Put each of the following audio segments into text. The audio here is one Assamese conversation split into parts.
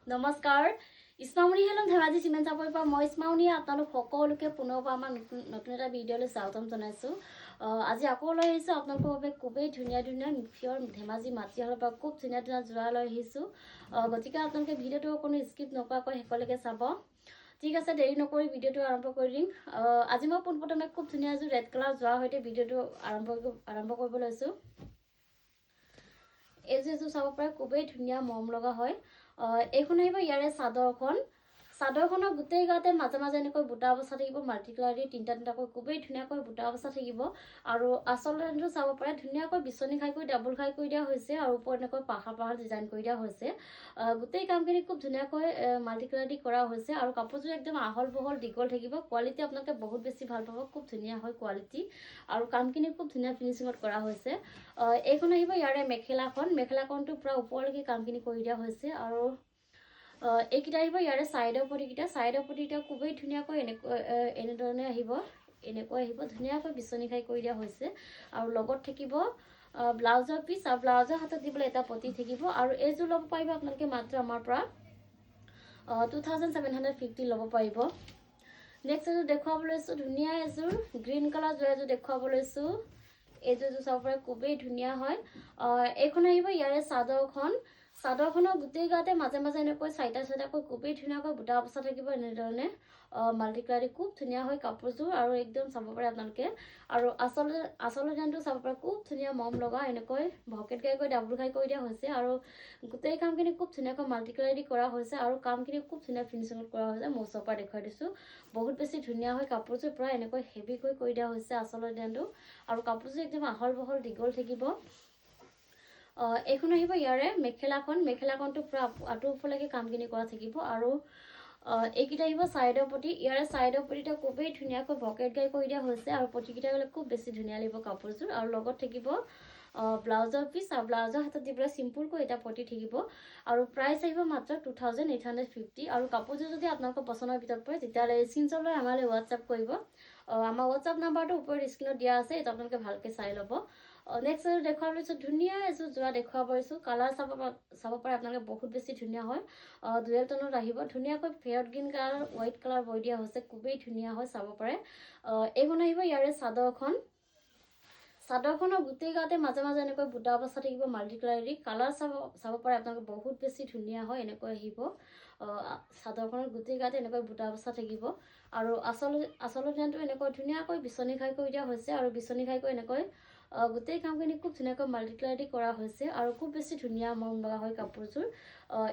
নমস্কাৰ ইছমাউনি হেলম ধেমাজি চিমেণ্ট চাপৰিৰ পৰা মই ইছমাউনি আপোনালোক সকলোকে পুনৰ আমাৰ নতুন এটা ভিডিঅ'লৈ স্বাগতম জনাইছোঁ। আজি আকৌ লৈ আহিছোঁ আপোনালোকৰ বাবে খুবেই ধুনীয়া পিয়ৰ ধেমাজি মাটিশালৰ পৰা খুব ধুনীয়া যোৰা লৈ আহিছোঁ। গতিকে আপোনালোকে ভিডিঅ'টো কোনো স্কিপ নকৰাকৈ শেষলৈকে চাব। ঠিক আছে, দেৰি নকৰি ভিডিঅ'টো আৰম্ভ কৰি দিম। আজি মই পোনপ্ৰথমে খুব ধুনীয়া এযোৰ ৰেড কালাৰ যোৱাৰ সৈতে ভিডিঅ'টো আৰম্ভ কৰিব লৈছোঁ। এইযোৰ চাব পাৰে খুবেই ধুনীয়া মৰম লগা হয়। এইখন আহিব ইয়াৰে চাদৰখনৰ গোটেই গাতে মাজে মাজে এনেকৈ বুটা অৱস্থা থাকিব। মাল্টি কালাৰ দি তিনিটাকৈ খুবেই ধুনীয়াকৈ বুটা অৱস্থা থাকিব। আৰু আচলতে চাব পাৰে ধুনীয়াকৈ বিচনী খাই কৰি ডাবুল খাই কৰি দিয়া হৈছে আৰু ওপৰত এনেকৈ পাহাৰ ডিজাইন কৰি দিয়া হৈছে। গোটেই কামখিনি খুব ধুনীয়াকৈ মাল্টি কালাৰ দি কৰা হৈছে আৰু কাপোৰযোৰ একদম আহল বহল দীঘল থাকিব। কোৱালিটি আপোনালোকে বহুত বেছি ভাল পাব, খুব ধুনীয়া হয় কোৱালিটি আৰু কামখিনি খুব ধুনীয়া ফিনিচিঙত কৰা হৈছে। এইখন আহিব ইয়াৰে মেখেলাখনটো পুৰা ওপৰলৈকে কামখিনি কৰি দিয়া হৈছে। আৰু এইকেইটা আহিব ইয়াৰে চাইডৰ পটিকেইটা খুবেই ধুনীয়াকৈ এনেধৰণে আহিব, এনেকৈ আহিব ধুনীয়াকৈ বিচনী খাই কৰি দিয়া হৈছে। আৰু লগত থাকিব ব্লাউজৰ পিচ আৰু ব্লাউজৰ হাতত দিবলৈ এটা পটি থাকিব। আৰু এইযোৰ ল'ব পাৰিব আপোনালোকে মাত্ৰ আমাৰ পৰা 2750 ল'ব পাৰিব। নেক্সট এযোৰ দেখুৱাব লৈছোঁ, ধুনীয়া এযোৰ গ্ৰীণ কালাৰ এযোৰ দেখুৱাব লৈছোঁ। এইযোৰ চাব পাৰে খুবেই ধুনীয়া হয়। এইখন আহিব ইয়াৰে চাদৰখনৰ গোটেই গাতে মাজে মাজে এনেকৈ চাৰিটাকৈ খুবেই ধুনীয়াকৈ বুটা অৱস্থা থাকিব। এনেধৰণে মাল্টি কালাৰ খুব ধুনীয়া হয় কাপোৰযোৰ আৰু একদম চাব পাৰে আপোনালোকে। আৰু আচল ডিজাইনটো চাব পাৰে খুব ধুনীয়া মৰম লগা, এনেকৈ ভকেট গাই ডাবুল খাই কৰি দিয়া হৈছে। আৰু গোটেই কামখিনি খুব ধুনীয়াকৈ মাল্টি কালাৰ দি কৰা হৈছে আৰু কামখিনি খুব ধুনীয়া ফিনিচিঙত কৰা হৈছে। মই ওচৰৰ পৰা দেখুৱাই দিছোঁ, বহুত বেছি ধুনীয়া হয় কাপোৰযোৰ, পুৰা এনেকৈ হেভিকৈ কৰি দিয়া হৈছে আচলৰ ডিজাইনটো। আৰু কাপোৰযোৰ একদম আহল বহল দীঘল থাকিব। এইখন আহিব ইয়াৰে মেখেলাখনটো পুৰা আঁঠুৰ ওপৰলৈকে কামখিনি কৰা থাকিব। আৰু এইকেইটা আহিব চাইডৰ পটি, ইয়াৰে চাইডৰ পটিটা খুবেই ধুনীয়াকৈ ভকেট গাই কৰি দিয়া হৈছে আৰু পটিকেইটা গ'লে খুব বেছি ধুনীয়া লাগিব কাপোৰযোৰ। আৰু লগত থাকিব ব্লাউজৰ পিচ আৰু ব্লাউজৰ হাতত দিবলৈ চিম্পুলকৈ এটা পটি থাকিব। আৰু প্ৰাইচ আহিব মাত্ৰ 2850। আৰু কাপোৰযোৰ যদি আপোনালোকৰ পচন্দৰ ভিতৰত পৰে তেতিয়াহ'লে স্ক্ৰীনশ্বট লৈ আমালৈ হোৱাটছআপ কৰিব। আমাৰ হোৱাটছআপ নাম্বাৰটো ওপৰত স্ক্ৰীনত দিয়া আছে, এইটো আপোনালোকে ভালকৈ চাই ল'ব। নেক্সট এযোৰ দেখুৱাব লৈছোঁ, ধুনীয়া এযোৰ যোৰা দেখুৱাব লৈছোঁ। কালাৰ চাব পাৰে আপোনালোকে, বহুত বেছি ধুনীয়া হয়। ডুৱেল টনত আহিব, ধুনীয়াকৈ fair green colour white colour বৈ দিয়া হৈছে, খুবেই ধুনীয়া হয় চাব পাৰে। এইখন আহিব ইয়াৰে চাদৰখনৰ গোটেই গাতে মাজে মাজে এনেকৈ বুটা অৱস্থা থাকিব মাল্টি কালাৰ দি। কালাৰ চাব পাৰে আপোনালোকে, বহুত বেছি ধুনীয়া হয়। এনেকৈ আহিব চাদৰখনৰ গোটেই গাতে এনেকৈ বুটা অৱস্থা থাকিব। আৰু আচল ডিজাইনটো এনেকৈ ধুনীয়াকৈ বিচনী খাই কৰি দিয়া হৈছে। আৰু বিচনী খাই কৰি এনেকৈ গোটেই কামখিনি খুব ধুনীয়াকৈ মাল্টি কালাৰ দি কৰা হৈছে আৰু খুব বেছি ধুনীয়া মৰম লগা হয় কাপোৰযোৰ।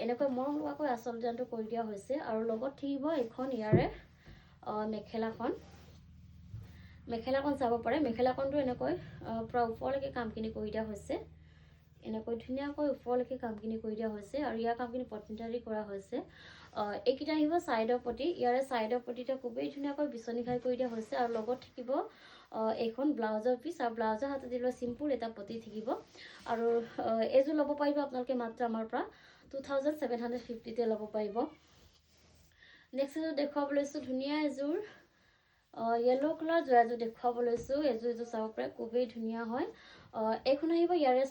এনেকৈ মৰম লগাকৈ আচল ডিজাইনটো কৰি দিয়া হৈছে। আৰু লগত থাকিব এইখন ইয়াৰে মেখেলাখন চাব পাৰে। মেখেলাখনটো এনেকৈ পুৰা ওপৰলৈকে কামখিনি কৰি দিয়া হৈছে, এনেকৈ ধুনীয়াকৈ ওপৰলৈকে কামখিনি কৰি দিয়া হৈছে। আৰু ইয়াৰ কামখিনি পটিনটাৰী কৰা হৈছে। এইকেইটা আহিব চাইডৰ পটি, ইয়াৰে চাইডৰ পটিটা খুবেই ধুনীয়াকৈ বিচনী খাই কৰি দিয়া হৈছে। আৰু লগত থাকিব এইখন ব্লাউজৰ পিচ আৰু ব্লাউজৰ হাতত দিবলৈ চিম্পুল এটা পটি থাকিব। আৰু এইযোৰ ল'ব পাৰিব আপোনালোকে মাত্ৰ আমাৰ পৰা 2750 ল'ব পাৰিব। নেক্সট এযোৰ দেখুৱাব লৈছোঁ, ধুনীয়া এযোৰ য়েল্ল' কালাৰ এযোৰ দেখুৱাব লৈছোঁ। এইযোৰ চাব পাৰে খুবেই ধুনীয়া হয়। এইখন আহিব ইয়াৰে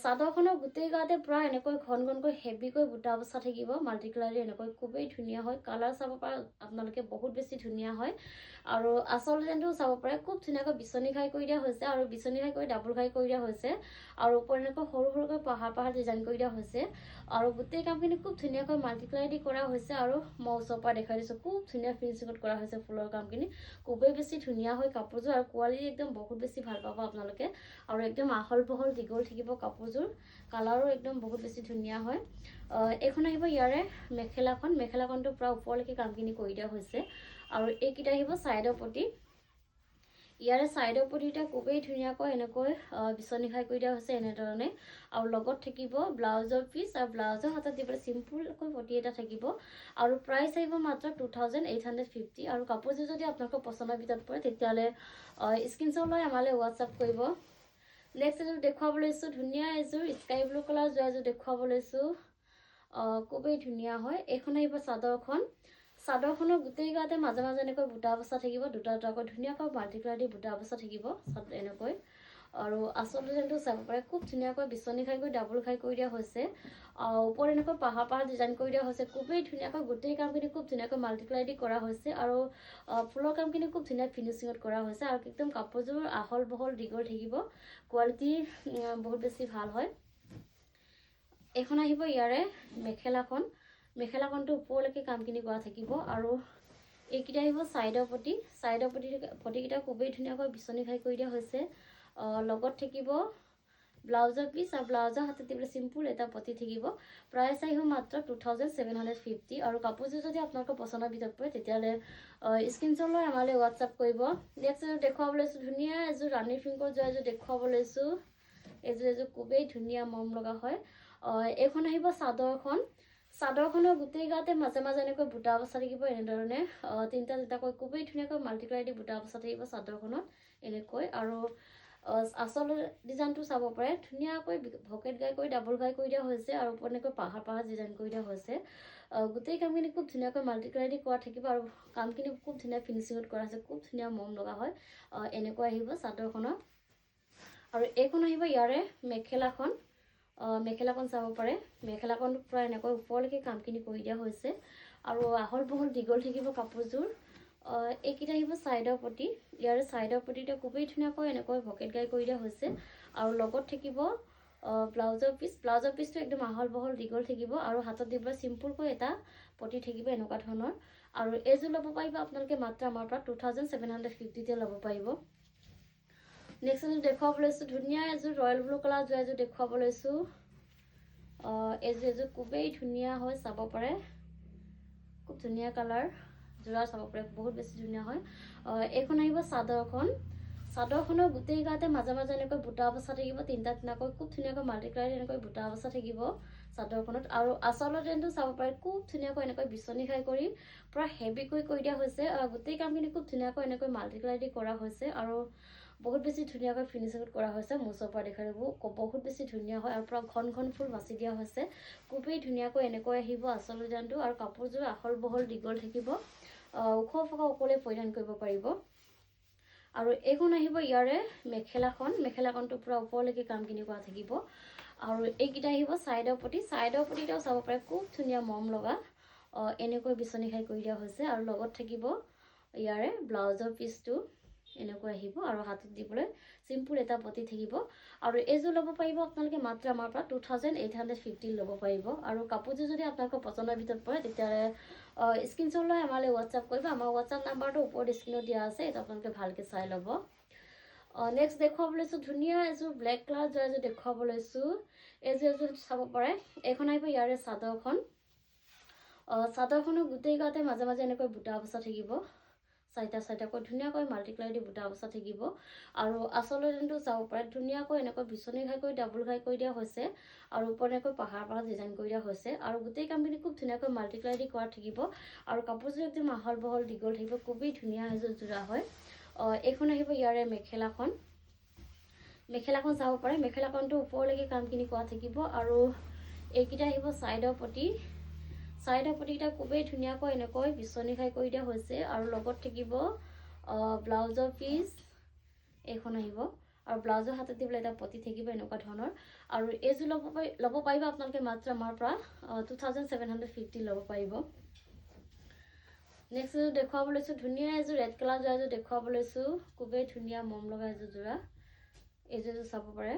চাদৰখনৰ গোটেই গাতে পুৰা এনেকৈ ঘনকৈ হেভিকৈ বুটা অৱস্থা থাকিব, মাল্টি কালাৰ এনেকৈ খুবেই ধুনীয়া হয়। কালাৰ চাব পাৰে আপোনালোকে, বহুত বেছি ধুনীয়া হয়। আৰু আচল ডিজাইনটো চাব পাৰে, খুব ধুনীয়াকৈ বিচনী খাই কৰি দিয়া হৈছে আৰু বিচনী খাই কৰি ডাবুল খাই কৰি দিয়া হৈছে। আৰু ওপৰত এনেকৈ সৰুকৈ পাহাৰ ডিজাইন কৰি দিয়া হৈছে। আৰু গোটেই কামখিনি খুব ধুনীয়াকৈ মাল্টি কালাৰ দি কৰা হৈছে। আৰু মই ওচৰৰ পৰা দেখাই দিছোঁ, খুব ধুনীয়া ফিনিচিঙত কৰা হৈছে ফুলৰ কামখিনি, খুবেই বেছি ধুনীয়া হয় কাপোৰযোৰ। আৰু কোৱালিটি একদম বহুত বেছি ভাল পাব আপোনালোকে। আৰু একদম আহল বহল দীঘল থাকিব কাপোৰযোৰ, কালাৰো একদম বহুত বেছি ধুনীয়া হয়। এইখন আহিব ইয়াৰে মেখেলাখনটো পুৰা ওপৰলৈকে কামখিনি কৰি দিয়া হৈছে। আৰু এইকেইটা আহিব চাইডৰ পটি, ইয়াৰে চাইডৰ পটিটা খুবেই ধুনীয়াকৈ এনেকৈ বিচনী খাই কৰি দিয়া হৈছে এনেধৰণে। আৰু লগত থাকিব ব্লাউজৰ পিচ আৰু ব্লাউজৰ হাতত দিবলৈ চিম্পুলকৈ পটি এটা থাকিব। আৰু প্ৰাইচ আহিব মাত্ৰ 2850। আৰু কাপোৰযোৰ যদি আপোনালোকৰ পচন্দৰ ভিতৰত পৰে তেতিয়াহ'লে স্ক্ৰীনশ্বট লৈ আমালৈ হোৱাটছআপ কৰিব। নেক্সট এযোৰ দেখুৱাব লৈছোঁ, ধুনীয়া এযোৰ স্কাই ব্লু কালাৰ এযোৰ দেখুৱাব লৈছোঁ, খুবেই ধুনীয়া হয়। এইখন আহিব চাদৰখনৰ গোটেই গাতে মাজে মাজে এনেকৈ বুটা অৱস্থা থাকিব, দুটাকৈ ধুনীয়াকৈ মাল্টি কালাৰ দি বুটা অৱস্থা থাকিব এনেকৈ। আৰু আচল ডিজাইনটো চাব পাৰে খুব ধুনীয়াকৈ বিচনী খাই কৰি ডাবল খাই কৰি দিয়া হৈছে ওপৰত এনেকৈ পাহাৰ পাহাৰ ডিজাইন কৰি দিয়া হৈছে খুবেই ধুনীয়াকৈ গোটেই কামখিনি খুব ধুনীয়াকৈ মাল্টিপ্লাই দি কৰা হৈছে আৰু ফুলৰ কামখিনি খুব ধুনীয়া ফিনিচিঙত কৰা হৈছে আৰু একদম কাপোৰযোৰ আহল বহল দীঘল থাকিব কোৱালিটি বহুত বেছি ভাল হয় এখন আহিব ইয়াৰে মেখেলাখনটো ওপৰলৈকে কামখিনি কৰা থাকিব আৰু এইকেইটা আহিব চাইডৰ পটিকেইটা খুবেই ধুনীয়াকৈ বিচনী খাই কৰি দিয়া হৈছে লগত থাকিব ব্লাউজৰ পিচ আৰু ব্লাউজৰ হাতত দিবলৈ চিম্পুল এটা পটি থাকিব প্ৰাইচ আহিব মাত্ৰ 2750 আৰু কাপোৰযোৰ যদি আপোনালোকৰ পচন্দৰ ভিতৰত পৰে তেতিয়াহ'লে স্ক্ৰীনশ্বট লৈ আমালৈ হোৱাটছআপ কৰিব নেক্সট দেখুৱাব লৈছোঁ ধুনীয়া এযোৰ ৰাণী পিংকৰ যোৱা এযোৰ দেখুৱাব লৈছোঁ এযোৰ খুবেই ধুনীয়া মৰম লগা হয় এইখন আহিব চাদৰখনৰ গোটেই গাতে মাজে মাজে এনেকৈ বুটা অৱস্থা থাকিব এনেধৰণে তিনিটাকৈ খুবেই ধুনীয়াকৈ মাল্টিপ্লাই দি বুটা অৱস্থা থাকিব চাদৰখনত এনেকৈ আৰু আচল ডিজাইনটো চাব পাৰে ধুনীয়াকৈ ভকেট গাই কৰি ডাবল গাই কৰি দিয়া হৈছে আৰু ওপৰত এনেকৈ পাহাৰ পাহাৰ ডিজাইন কৰি দিয়া হৈছে গোটেই কামখিনি খুব ধুনীয়াকৈ মাল্টিপ্লাই দি কৰা থাকিব আৰু কামখিনি খুব ধুনীয়া ফিনিচিঙত কৰা হৈছে খুব ধুনীয়া মৰম লগা হয় এনেকৈ আহিব চাদৰখনত আৰু এইখন আহিব ইয়াৰে মেখেলাখন চাব পাৰে মেখেলাখন প্ৰায় এনেকৈ ওপৰলৈকে কামখিনি কৰি দিয়া হৈছে আৰু আহল বহল দীঘল থাকিব কাপোৰযোৰ এইকেইটা আহিব চাইডৰ পটি ইয়াৰে চাইডৰ পটিটা খুবেই ধুনীয়াকৈ এনেকৈ ভকেট গাই কৰি দিয়া হৈছে আৰু লগত থাকিব ব্লাউজৰ পিচটো একদম আহল বহল দীঘল থাকিব আৰু হাতত দিবলৈ চিম্পুলকৈ এটা পটি থাকিব এনেকুৱা ধৰণৰ আৰু এইযোৰ ল'ব পাৰিব আপোনালোকে মাত্ৰ আমাৰ পৰা 2750 ল'ব পাৰিব নেক্সট এযোৰ দেখুৱাব লৈছোঁ ধুনীয়া এযোৰ ৰয়েল ব্লু কালাৰ যোৱা এযোৰ দেখুৱাব লৈছোঁ এযোৰ খুবেই ধুনীয়া হয় চাব পাৰে খুব ধুনীয়া কালাৰ যোৰা চাব পাৰে বহুত বেছি ধুনীয়া হয় এইখন আহিব চাদৰখনৰ গোটেই গাতে মাজে মাজে এনেকৈ বুটা অৱস্থা থাকিব তিনিটাকৈ খুব ধুনীয়াকৈ মাল্টিপ্লাই এনেকৈ বুটা অৱস্থা থাকিব চাদৰখনত আৰু আচলৰ ডিজাইনটো চাব পাৰে খুব ধুনীয়াকৈ এনেকৈ বিচনী খাই কৰি পুৰা হেভিকৈ কৰি দিয়া হৈছে গোটেই কামখিনি খুব ধুনীয়াকৈ এনেকৈ মাল্টিপ্লাই দি কৰা হৈছে আৰু বহুত বেছি ধুনীয়াকৈ ফিনিচিঙত কৰা হৈছে মুচৰ পৰা দেখাই বহুত বেছি ধুনীয়া হয় আৰু পুৰা ঘন ফুল বাছি দিয়া হৈছে খুবেই ধুনীয়াকৈ এনেকৈ আহিব আচল ডিজাইনটো আৰু কাপোৰযোৰ আহল বহল দীঘল থাকিব ওখ ফকা ওপৰলৈ পৰিধান কৰিব পাৰিব আৰু এইখন আহিব ইয়াৰে মেখেলাখনটো পুৰা ওপৰলৈকে কামখিনি কৰা থাকিব আৰু এইকেইটা আহিব চাইডৰ পটিটাও চাব পাৰে খুব ধুনীয়া মৰম লগা এনেকৈ বিচনী খাই কৰি দিয়া হৈছে আৰু লগত থাকিব ইয়াৰে ব্লাউজৰ পিচটো এনেকৈ আহিব আৰু হাতত দিবলৈ চিম্পুল এটা পটি থাকিব আৰু এইযোৰ ল'ব পাৰিব আপোনালোকে মাত্ৰ আমাৰ পৰা 2850 ল'ব পাৰিব আৰু কাপোৰযোৰ যদি আপোনালোকৰ পচন্দৰ ভিতৰত পৰে তেতিয়াহ'লে স্ক্ৰীনশ্বট লৈ আমালৈ হোৱাটছআপ কৰিব আমাৰ হোৱাটছআপ নাম্বাৰটো ওপৰত স্ক্ৰীনত দিয়া আছে এইটো আপোনালোকে ভালকৈ চাই ল'ব নেক্সট দেখুৱাব লৈছোঁ ধুনীয়া এযোৰ ব্লেক কালাৰ যোৱা এযোৰ দেখুৱাব লৈছোঁ এযোৰ চাব পাৰে এইখন আহিব ইয়াৰে চাদৰখনৰ গোটেই গাতে মাজে মাজে এনেকৈ বুটা অৱস্থা থাকিব চাৰিটাকৈ ধুনীয়াকৈ মাল্টিপ্লাই দি বুটা অৱস্থা থাকিব আৰু আচল ডিজাইনটো চাব পাৰে ধুনীয়াকৈ এনেকৈ বিচনী খাই কৰি ডাবল খাই কৰি দিয়া হৈছে আৰু ওপৰত এনেকৈ পাহাৰ ডিজাইন কৰি দিয়া হৈছে আৰু গোটেই কামখিনি খুব ধুনীয়াকৈ মাল্টিপ্লাই দি কৰা থাকিব আৰু কাপোৰযোৰ একদম আহল বহল দীঘল থাকিব খুবেই ধুনীয়া এযোৰ যোৰা হয় এইখন আহিব ইয়াৰে মেখেলাখন চাব পাৰে মেখেলাখনটো ওপৰলৈকে কামখিনি কৰা থাকিব আৰু এইকেইটা আহিব চাইডৰ পটিকেইটা খুবেই ধুনীয়াকৈ এনেকৈ বিচনী খাই কৰি দিয়া হৈছে আৰু লগত থাকিব ব্লাউজৰ পিচ এইখন আহিব আৰু ব্লাউজৰ হাতত দিবলৈ এটা পটি থাকিব এনেকুৱা ধৰণৰ আৰু এইযোৰ ল'ব পাৰিব আপোনালোকে মাত্ৰ আমাৰ পৰা 2750 ল'ব পাৰিব নেক্সট এযোৰ দেখুৱাব লৈছোঁ ধুনীয়া এযোৰ ৰেড কালাৰ যোৱা এযোৰ দেখুৱাব লৈছোঁ খুবেই ধুনীয়া মৰম লগা এযোৰ যোৰা এইযোৰ চাব পাৰে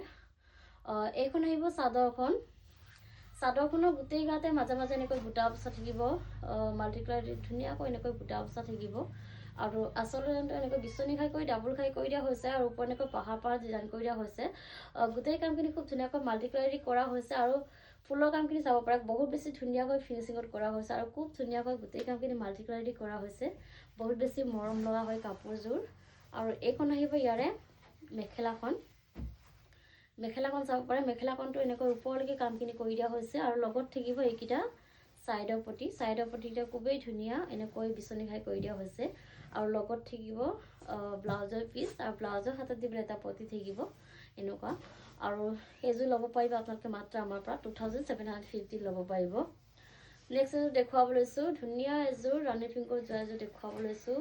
এইখন আহিব চাদৰখনৰ গোটেই গাতে মাজে মাজে এনেকৈ বুটা অৱস্থা থাকিব মাল্টিপ্লাই ধুনীয়াকৈ এনেকৈ বুটা অৱস্থা থাকিব আৰু আচল ডিজাইনটো এনেকৈ বিচনী খাই কৰি ডাবল খাই কৰি দিয়া হৈছে আৰু ওপৰত এনেকৈ পাহাৰ ডিজাইন কৰি দিয়া হৈছে গোটেই কামখিনি খুব ধুনীয়াকৈ মাল্টিপ্লাই দি কৰা হৈছে আৰু ফুলৰ কামখিনি চাব পাৰে বহুত বেছি ধুনীয়াকৈ ফিনিচিঙত কৰা হৈছে আৰু খুব ধুনীয়াকৈ গোটেই কামখিনি মাল্টিপ্লাই দি কৰা হৈছে বহুত বেছি মৰম লগা হয় কাপোৰযোৰ আৰু এইখন আহিব ইয়াৰে মেখেলাখন চাব পাৰে মেখেলাখনটো এনেকৈ ওপৰলৈকে কামখিনি কৰি দিয়া হৈছে আৰু লগত থাকিব এইকেইটা চাইডৰ পটিকেইটা খুবেই ধুনীয়া এনেকৈ বিচনী খাই কৰি দিয়া হৈছে আৰু লগত থাকিব ব্লাউজৰ পিচ আৰু ব্লাউজৰ হাতত দিবলৈ এটা পটি থাকিব এনেকুৱা আৰু এইযোৰ ল'ব পাৰিব আপোনালোকে মাত্ৰ আমাৰ পৰা 2750 ল'ব পাৰিব নেক্সট এযোৰ দেখুৱাব লৈছোঁ ধুনীয়া এযোৰ ৰাণী পিংকৰ যোৱা এযোৰ দেখুৱাব লৈছোঁ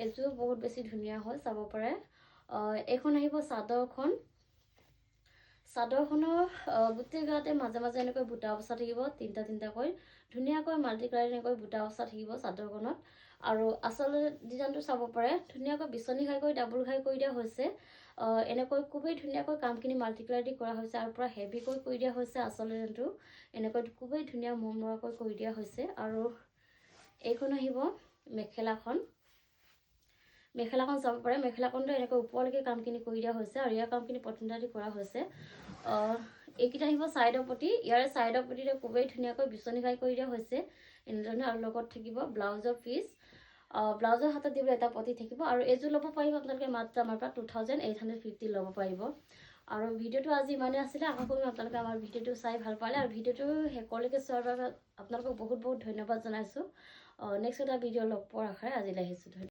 এযোৰ বহুত বেছি ধুনীয়া হয় চাব পাৰে এইখন আহিব চাদৰখনৰ গোটেই গাতে মাজে মাজে এনেকৈ বুটা বচা থাকিব, তিনিটা তিনিটাকৈ ধুনীয়াকৈ মাল্টি কালাৰ এনেকৈ বুটা বচা থাকিব চাদৰখনত। আৰু আচলতে ডিজাইনটো চাব পাৰে, ধুনীয়াকৈ বিচনী ঘাই কৰি ডাবুল ঘাই কৰি দিয়া হৈছে। এনেকৈ খুবেই ধুনীয়াকৈ কামখিনি মাল্টি কালাৰ দি কৰা হৈছে আৰু পূৰা হেভিকৈ কৰি দিয়া হৈছে। আচল ডিজাইনটো এনেকৈ খুবেই ধুনীয়া মৰমৰাকৈ কৰি দিয়া হৈছে। আৰু এইখন আহিব মেখেলাখন। মেখেলাখন চাব পাৰে, মেখেলাখনটো এনেকৈ ওপৰলৈকে কামখিনি কৰি দিয়া হৈছে আৰু ইয়াৰ কামখিনি পচন্দ দি কৰা হৈছে। এইকেইটা আহিব ছাইডৰ পটি। ইয়াৰে ছাইডৰ পটিতে খুবেই ধুনীয়াকৈ বিচনী ঘাই কৰি দিয়া হৈছে এনেধৰণে। আৰু লগত থাকিব ব্লাউজৰ পিচ। ব্লাউজৰ হাতত দিবলৈ এটা পটি থাকিব। আৰু এইযোৰ ল'ব পাৰিব আপোনালোকে মাত্ৰ আমাৰ পৰা 2850 ল'ব পাৰিব। আৰু ভিডিঅ'টো আজি ইমানেই আছিলে। আশা কৰিম আপোনালোকে আমাৰ ভিডিঅ'টো চাই ভাল পালে আৰু ভিডিঅ'টো শেষলৈকে চোৱাৰ বাবে আপোনালোকক বহুত বহুত ধন্যবাদ জনাইছোঁ। নেক্সট এটা ভিডিঅ' লগ পোৱাৰ আশাৰে আজিলৈ আহিছোঁ।